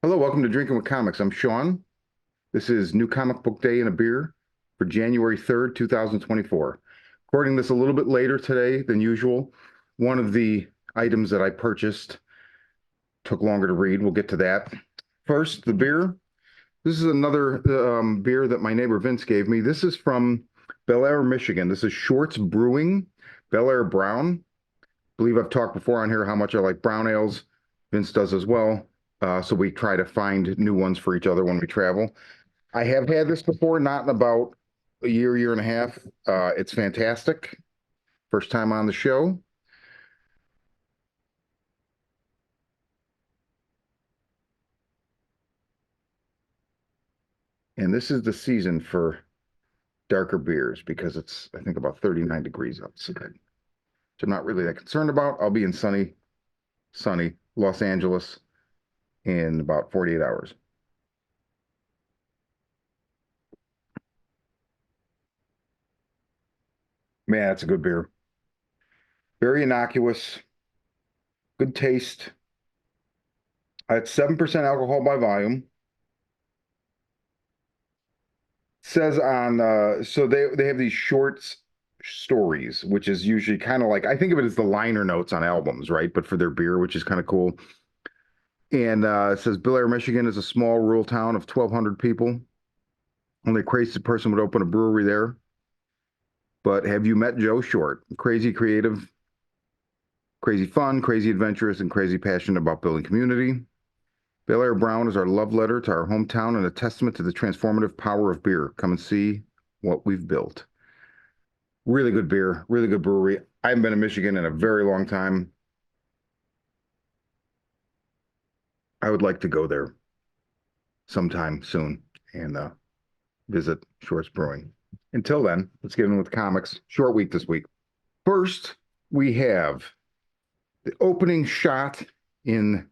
Hello, welcome to Drinking with Comics. I'm Sean. This is New Comic Book Day and a Beer for January 3rd, 2024. Recording this a little bit later today than usual. One of the items that I purchased took longer to read. We'll get to that. First, the beer. This is another beer that my neighbor Vince gave me. This is from Bel Air, Michigan. This is Shorts Brewing, Bel Air Brown. I believe I've talked before on here how much I like brown ales. Vince does as well. So we try to find new ones for each other when we travel. I have had this before, not in about a year and a half. It's fantastic. First time on the show. And this is the season for darker beers because it's, I think, about 39 degrees outside, which I'm not really that concerned about. I'll be in sunny Los Angeles in about 48 hours. Man, that's a good beer. Very innocuous, good taste. It's 7% alcohol by volume. Says on so they have these short stories, which is usually kind of like I think of it as the liner notes on albums, right? But for their beer, which is kind of cool. And it says Bel Air, Michigan is a small rural town of 1,200 people. Only a crazy person would open a brewery there. But have you met Joe Short? Crazy creative, crazy fun, crazy adventurous, and crazy passionate about building community. Bel Air Brown is our love letter to our hometown and a testament to the transformative power of beer. Come and see what we've built. Really good beer, really good brewery. I haven't been to Michigan in a very long time. I would like to go there sometime soon and visit Shorts Brewing. Until then, let's get in with comics. Short week this week. First, we have the opening shot in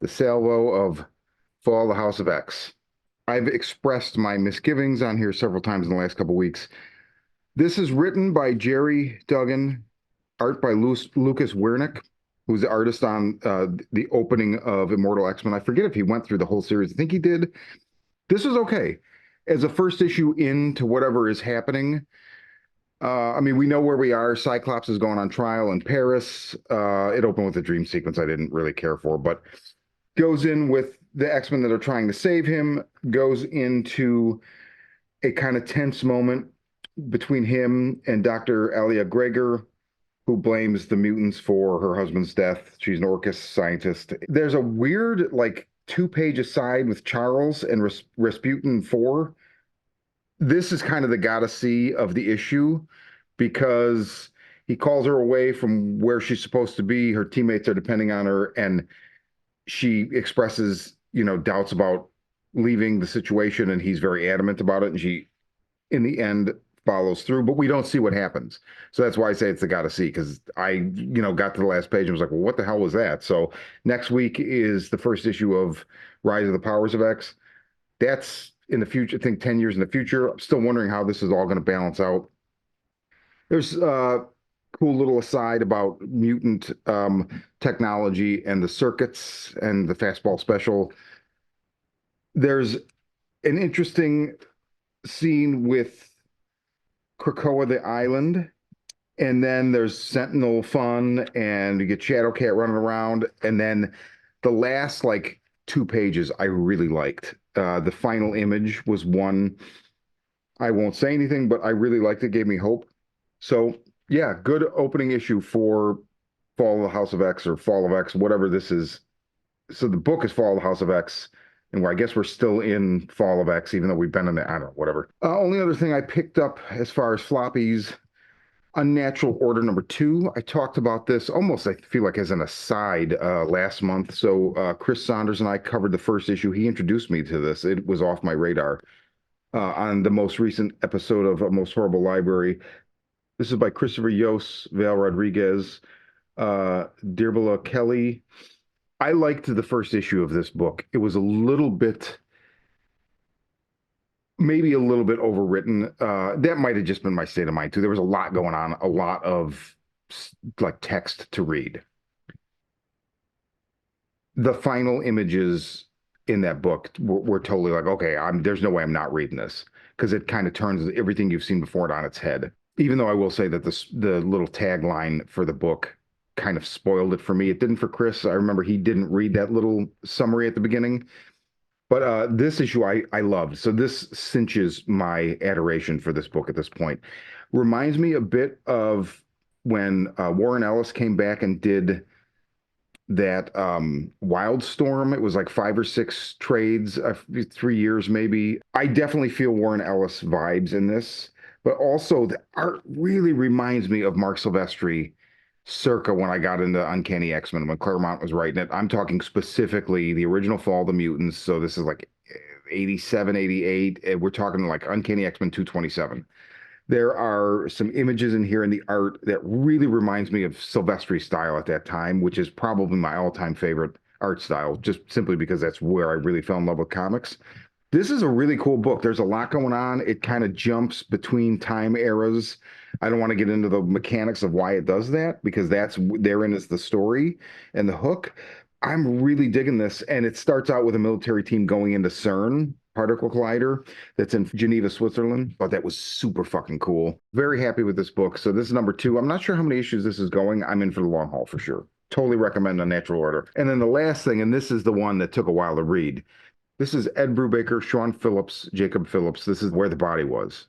the salvo of Fall the House of X. I've expressed my misgivings on here several times in the last couple of weeks. This is written by Jerry Duggan, art by Lucas Wernick, who's the artist on the opening of Immortal X-Men. I forget if he went through the whole series. I think he did. This is okay. As a first issue into whatever is happening, I mean, we know where we are. Cyclops is going on trial in Paris. It opened with a dream sequence I didn't really care for, but goes in with the X-Men that are trying to save him, goes into a kind of tense moment between him and Dr. Alia Gregor, who blames the mutants for her husband's death. She's an Orcus scientist. There's a weird, like, two-page aside with Charles and Rasputin 4. This is kind of the gotta see of the issue because he calls her away from where she's supposed to be. Her teammates are depending on her, and she expresses, doubts about leaving the situation, and he's very adamant about it. And she, in the end, follows through, but we don't see what happens. So that's why I say it's the gotta see, because I got to the last page and was like, well, what the hell was that? So next week is the first issue of Rise of the Powers of X. That's in the future, I think 10 years in the future. I'm still wondering how this is all going to balance out. There's a cool little aside about mutant technology and the circuits and the fastball special. There's an interesting scene with Krakoa the Island, and then there's Sentinel fun, and you get Shadowcat running around, and then the last like 2 pages I really liked. The final image was one I won't say anything, but I really liked it. Gave me hope. So yeah, good opening issue for Fall of the House of X or Fall of X, whatever this is. So the book is Fall of the House of X, and I guess we're still in Fall of X, even though we've been in it. I don't know, whatever. Only other thing I picked up as far as floppies, Unnatural Order #2. I talked about this almost, I feel like, as an aside last month. So Chris Saunders and I covered the first issue. He introduced me to this. It was off my radar on the most recent episode of Most Horrible Library. This is by Christopher Yost, Val Rodriguez, Dirbala Kelly. I liked the first issue of this book. It was a little bit, maybe a little bit overwritten. That might have just been my state of mind too. There was a lot going on, a lot of like text to read. The final images in that book were totally like, okay, there's no way I'm not reading this because it kind of turns everything you've seen before it on its head. Even though I will say that the little tagline for the book kind of spoiled it for me. It didn't for Chris. I remember he didn't read that little summary at the beginning. But this issue I loved. So this cinches my adoration for this book at this point. Reminds me a bit of when Warren Ellis came back and did that Wildstorm. It was like 5 or 6 trades, 3 years maybe. I definitely feel Warren Ellis vibes in this, but also the art really reminds me of Mark Silvestri circa when I got into Uncanny X-Men when Claremont was writing it. I'm talking specifically the original Fall of the Mutants. So this is like 87, 88. We're talking like Uncanny X-Men 227. There are some images in here in the art that really reminds me of Silvestri's style at that time, which is probably my all-time favorite art style, just simply because that's where I really fell in love with comics. This is a really cool book. There's a lot going on. It kind of jumps between time eras. I don't want to get into the mechanics of why it does that because that's therein is the story and the hook. I'm really digging this, and it starts out with a military team going into CERN, particle collider, that's in Geneva, Switzerland. Thought that was super fucking cool. Very happy with this book. So this is number 2. I'm not sure how many issues this is going. I'm in for the long haul for sure. Totally recommend Unnatural Order. And then the last thing, and this is the one that took a while to read. This is Ed Brubaker, Sean Phillips, Jacob Phillips. This is Where the Body Was.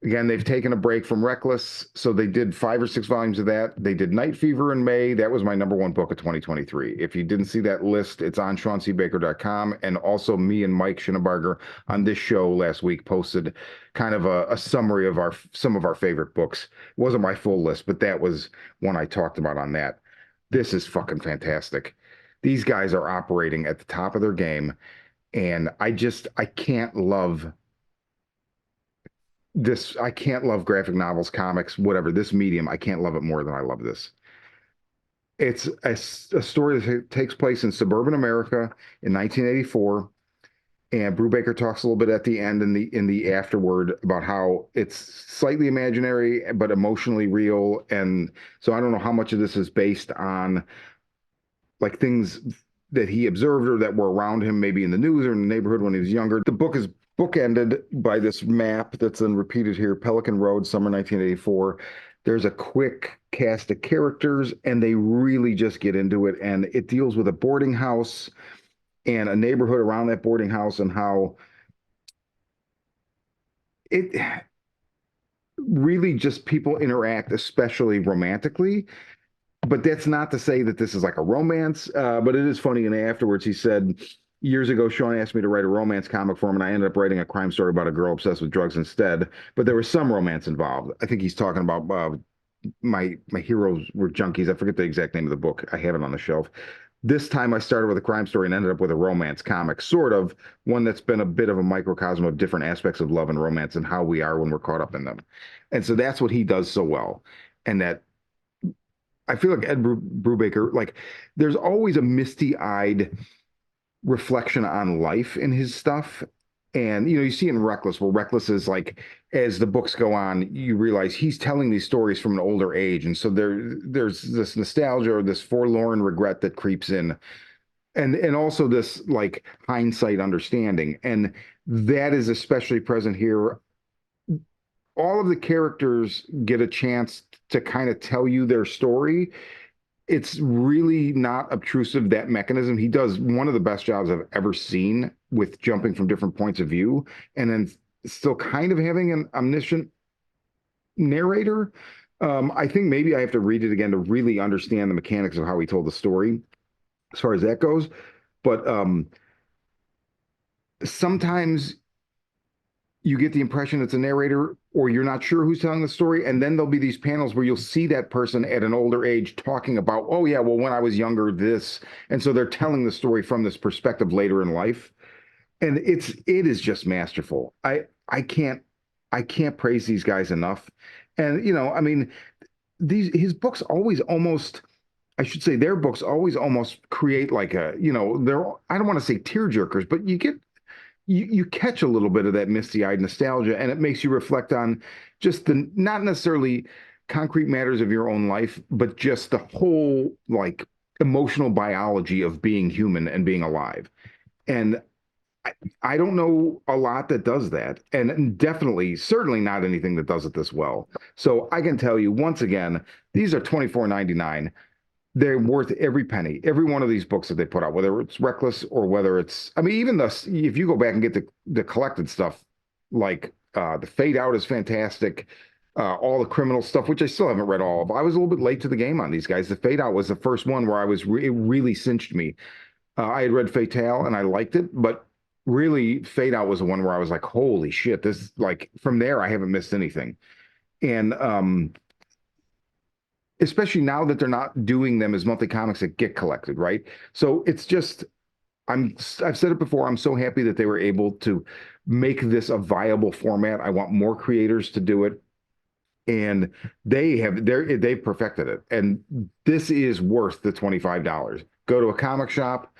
Again, they've taken a break from Reckless, so they did 5 or 6 volumes of that. They did Night Fever in May. That was my number 1 book of 2023. If you didn't see that list, it's on SeanCBaker.com. And also me and Mike Schinnebarger on this show last week posted kind of a summary of some of our favorite books. It wasn't my full list, but that was one I talked about on that. This is fucking fantastic. These guys are operating at the top of their game, and I can't love this. I can't love graphic novels, comics, whatever, this medium. I can't love it more than I love this. It's a story that takes place in suburban America in 1984. And Brubaker talks a little bit at the end in the afterword about how it's slightly imaginary but emotionally real. And so I don't know how much of this is based on like things that he observed or that were around him, maybe in the news or in the neighborhood when he was younger. The book is bookended by this map that's then repeated here, Pelican Road, summer 1984. There's a quick cast of characters, and they really just get into it. And it deals with a boarding house and a neighborhood around that boarding house and how it really just people interact, especially romantically. But that's not to say that this is like a romance. But it is funny. And afterwards, he said, years ago, Sean asked me to write a romance comic for him, and I ended up writing a crime story about a girl obsessed with drugs instead. But there was some romance involved. I think he's talking about my heroes were junkies. I forget the exact name of the book. I have it on the shelf. This time I started with a crime story and ended up with a romance comic, sort of one that's been a bit of a microcosm of different aspects of love and romance and how we are when we're caught up in them. And so that's what he does so well. And that I feel like Ed Brubaker, like there's always a misty-eyed reflection on life in his stuff. And you see in Reckless, where Reckless is like, as the books go on, you realize he's telling these stories from an older age, and so there's this nostalgia or this forlorn regret that creeps in, and also this like hindsight understanding, and that is especially present here. All of the characters get a chance to kind of tell you their story. It's really not obtrusive, that mechanism. He does one of the best jobs I've ever seen with jumping from different points of view and then still kind of having an omniscient narrator. I think maybe I have to read it again to really understand the mechanics of how he told the story as far as that goes. But sometimes you get the impression it's a narrator or you're not sure who's telling the story. And then there'll be these panels where you'll see that person at an older age talking about, oh yeah, well, when I was younger, this. And so they're telling the story from this perspective later in life. And it is just masterful. I can't praise these guys enough. And I mean, his books always almost, I should say their books always almost create like they're, I don't want to say tearjerkers, but you catch a little bit of that misty-eyed nostalgia, and it makes you reflect on just the not necessarily concrete matters of your own life, but just the whole like emotional biology of being human and being alive. And I don't know a lot that does that, and definitely, certainly not anything that does it this well. So I can tell you once again, these are $24.99. They're worth every penny. Every one of these books that they put out, whether it's Reckless or whether it's, I mean, even if you go back and get the collected stuff, like the Fade Out is fantastic. All the criminal stuff, which I still haven't read all of. I was a little bit late to the game on these guys. The Fade Out was the first one where it really cinched me. I had read Fatale and I liked it, but really Fade Out was the one where I was like, holy shit, this, like, from there I haven't missed anything. And especially now that they're not doing them as monthly comics that get collected, right? So it's just, I've said it before, I'm so happy that they were able to make this a viable format. I want more creators to do it. And they've perfected it. And this is worth the $25. Go to a comic shop,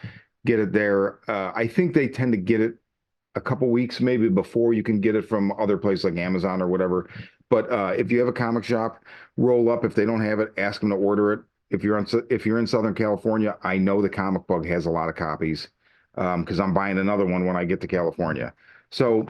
get it there. I think they tend to get it a couple weeks maybe before you can get it from other places like Amazon or whatever. But if you have a comic shop, roll up. If they don't have it, ask them to order it. If you're in Southern California, I know the Comic Bug has a lot of copies because I'm buying another one when I get to California. So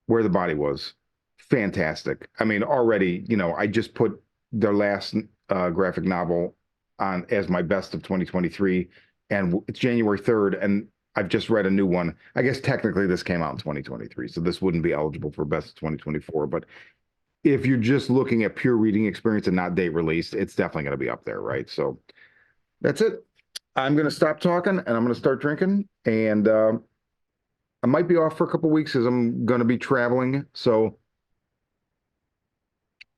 Where the Body Was, fantastic. I mean, already, I just put their last graphic novel on as my best of 2023, and it's January 3rd, and I've just read a new one. I guess technically this came out in 2023, so this wouldn't be eligible for best of 2024. But if you're just looking at pure reading experience and not date released, it's definitely going to be up there, right? So that's it. I'm going to stop talking and I'm going to start drinking. And I might be off for a couple of weeks as I'm going to be traveling. So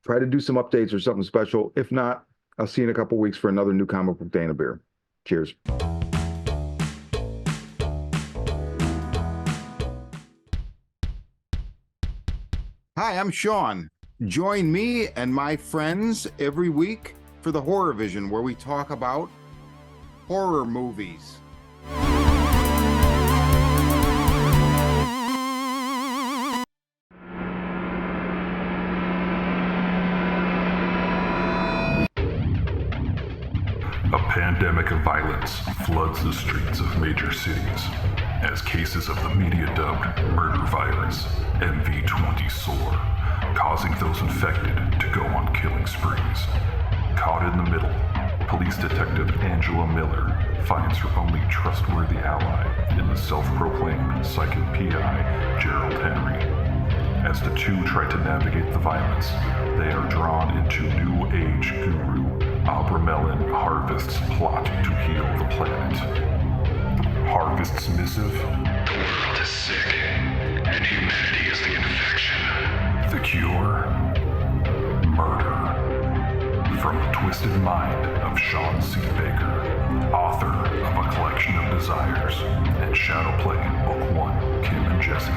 try to do some updates or something special. If not, I'll see you in a couple of weeks for another new Comic Book Day and a Beer. Cheers. Hi, I'm Sean. Join me and my friends every week for the Horror Vision, where we talk about horror movies. A pandemic of violence floods the streets of major cities as cases of the media-dubbed murder virus, MV20, soar, causing those infected to go on killing sprees. Caught in the middle, police detective Angela Miller finds her only trustworthy ally in the self-proclaimed psychic PI, Gerald Henry. As the two try to navigate the violence, they are drawn into New Age guru Abramelin Harvest's plot to heal the planet. Harvest's missive? The world is sick, and humanity is the infection. The cure? Murder. From the twisted mind of Sean C. Baker, author of A Collection of Desires and Shadowplay Book 1, Kim and Jesse,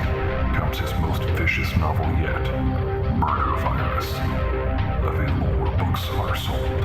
comes his most vicious novel yet, Murder Virus. Available where books are sold.